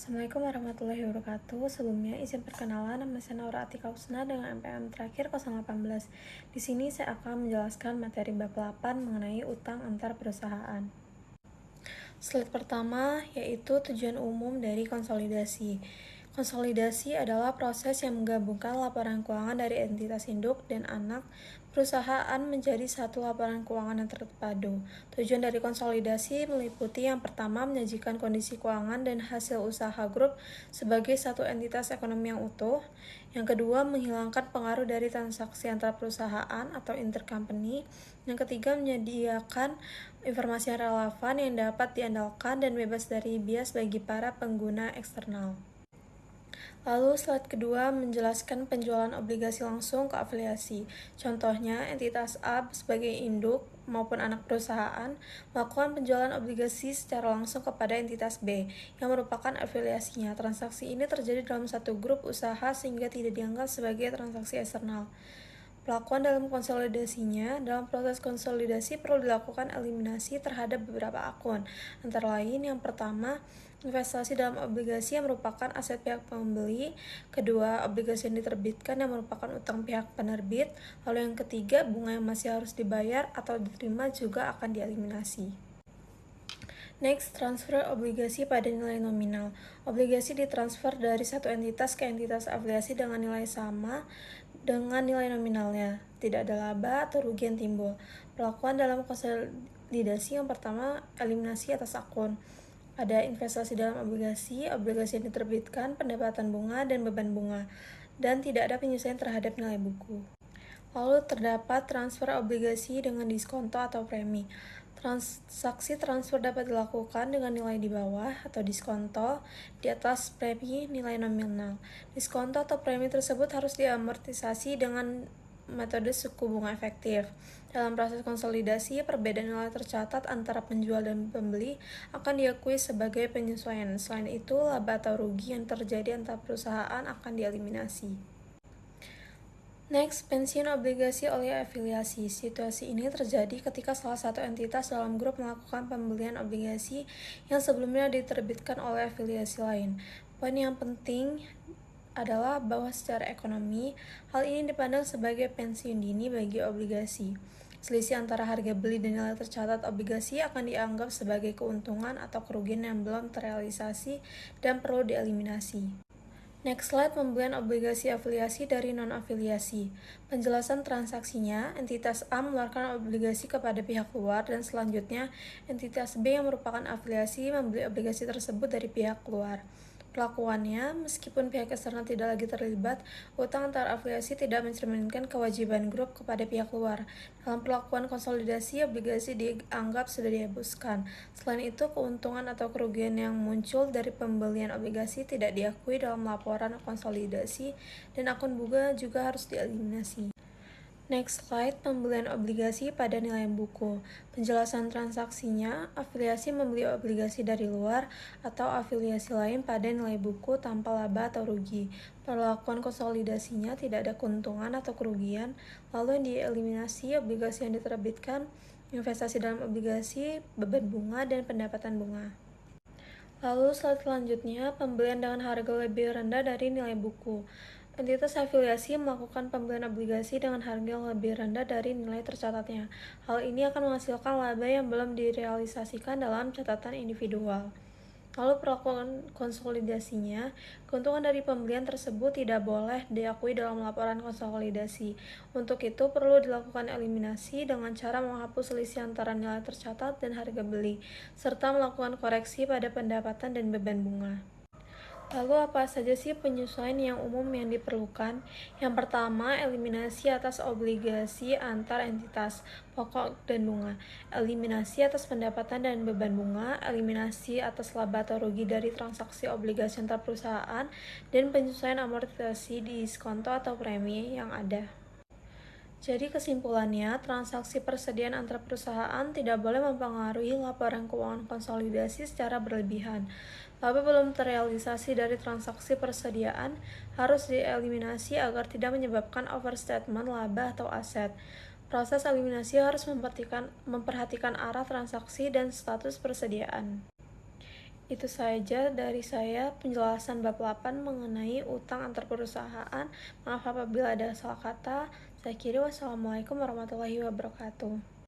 Assalamualaikum warahmatullahi wabarakatuh. Sebelumnya izin perkenalan, nama saya Naura Atika Husna dengan MPM terakhir 018. Di sini saya akan menjelaskan materi bab 8 mengenai utang antar perusahaan. Slide pertama yaitu tujuan umum dari konsolidasi. Konsolidasi adalah proses yang menggabungkan laporan keuangan dari entitas induk dan anak perusahaan menjadi satu laporan keuangan yang terpadu. Tujuan dari konsolidasi meliputi yang pertama menyajikan kondisi keuangan dan hasil usaha grup sebagai satu entitas ekonomi yang utuh. Yang kedua, menghilangkan pengaruh dari transaksi antar perusahaan atau intercompany. Yang ketiga, menyediakan informasi yang relevan yang dapat diandalkan dan bebas dari bias bagi para pengguna eksternal. Lalu slide kedua menjelaskan penjualan obligasi langsung ke afiliasi. Contohnya, entitas A sebagai induk maupun anak perusahaan melakukan penjualan obligasi secara langsung kepada entitas B yang merupakan afiliasinya. Transaksi ini terjadi dalam satu grup usaha sehingga tidak dianggap sebagai transaksi eksternal. Pelakuan dalam konsolidasinya, dalam proses konsolidasi perlu dilakukan eliminasi terhadap beberapa akun, antara lain yang pertama, investasi dalam obligasi yang merupakan aset pihak pembeli, kedua, obligasi yang diterbitkan yang merupakan utang pihak penerbit, lalu yang ketiga, bunga yang masih harus dibayar atau diterima juga akan dieliminasi. Next, transfer obligasi pada nilai nominal. Obligasi ditransfer dari satu entitas ke entitas afiliasi dengan nilai sama dengan nilai nominalnya. Tidak ada laba atau rugi yang timbul. Perlakuan dalam konsolidasi yang pertama, eliminasi atas akun. Ada investasi dalam obligasi yang diterbitkan, pendapatan bunga, dan beban bunga. Dan tidak ada penyesuaian terhadap nilai buku. Lalu terdapat transfer obligasi dengan diskonto atau premi. Transaksi transfer dapat dilakukan dengan nilai di bawah atau diskonto, di atas premi nilai nominal. Diskonto atau premi tersebut harus diamortisasi dengan metode suku bunga efektif. Dalam proses konsolidasi, perbedaan nilai tercatat antara penjual dan pembeli akan diakui sebagai penyesuaian. Selain itu, laba atau rugi yang terjadi antar perusahaan akan dieliminasi. Next, pensiun obligasi oleh afiliasi. Situasi ini terjadi ketika salah satu entitas dalam grup melakukan pembelian obligasi yang sebelumnya diterbitkan oleh afiliasi lain. Poin yang penting adalah bahwa secara ekonomi, hal ini dipandang sebagai pensiun dini bagi obligasi. Selisih antara harga beli dan nilai tercatat obligasi akan dianggap sebagai keuntungan atau kerugian yang belum terrealisasi dan perlu dieliminasi. Next slide, pembelian obligasi afiliasi dari non-afiliasi. Penjelasan transaksinya, entitas A mengeluarkan obligasi kepada pihak luar dan selanjutnya entitas B yang merupakan afiliasi membeli obligasi tersebut dari pihak luar. Pelakuannya, meskipun pihak eksternal tidak lagi terlibat, utang antar afiliasi tidak mencerminkan kewajiban grup kepada pihak luar. Dalam perlakuan konsolidasi, obligasi dianggap sudah dihapuskan. Selain itu, keuntungan atau kerugian yang muncul dari pembelian obligasi tidak diakui dalam laporan konsolidasi dan akun bunga juga harus dieliminasi. Next slide, pembelian obligasi pada nilai buku. Penjelasan transaksinya, afiliasi membeli obligasi dari luar atau afiliasi lain pada nilai buku tanpa laba atau rugi. Perlakuan konsolidasinya tidak ada keuntungan atau kerugian, lalu yang dieliminasi obligasi yang diterbitkan, investasi dalam obligasi, beban bunga, dan pendapatan bunga. Lalu slide selanjutnya, pembelian dengan harga lebih rendah dari nilai buku. Entitas afiliasi melakukan pembelian obligasi dengan harga yang lebih rendah dari nilai tercatatnya. Hal ini akan menghasilkan laba yang belum direalisasikan dalam catatan individual. Lalu perlakuan konsolidasinya, keuntungan dari pembelian tersebut tidak boleh diakui dalam laporan konsolidasi. Untuk itu perlu dilakukan eliminasi dengan cara menghapus selisih antara nilai tercatat dan harga beli, serta melakukan koreksi pada pendapatan dan beban bunga. Lalu apa saja sih penyesuaian yang umum yang diperlukan? Yang pertama, eliminasi atas obligasi antar entitas, pokok dan bunga. Eliminasi atas pendapatan dan beban bunga, eliminasi atas laba atau rugi dari transaksi obligasi antar perusahaan, dan penyesuaian amortisasi diskonto atau premi yang ada. Jadi kesimpulannya, transaksi persediaan antar perusahaan tidak boleh mempengaruhi laporan keuangan konsolidasi secara berlebihan. Laba belum terrealisasi dari transaksi persediaan harus dieliminasi agar tidak menyebabkan overstatement laba atau aset. Proses eliminasi harus memperhatikan arah transaksi dan status persediaan. Itu saja dari saya penjelasan bab 8 mengenai utang antar perusahaan. Maaf apabila ada salah kata. Saya kira wassalamualaikum warahmatullahi wabarakatuh.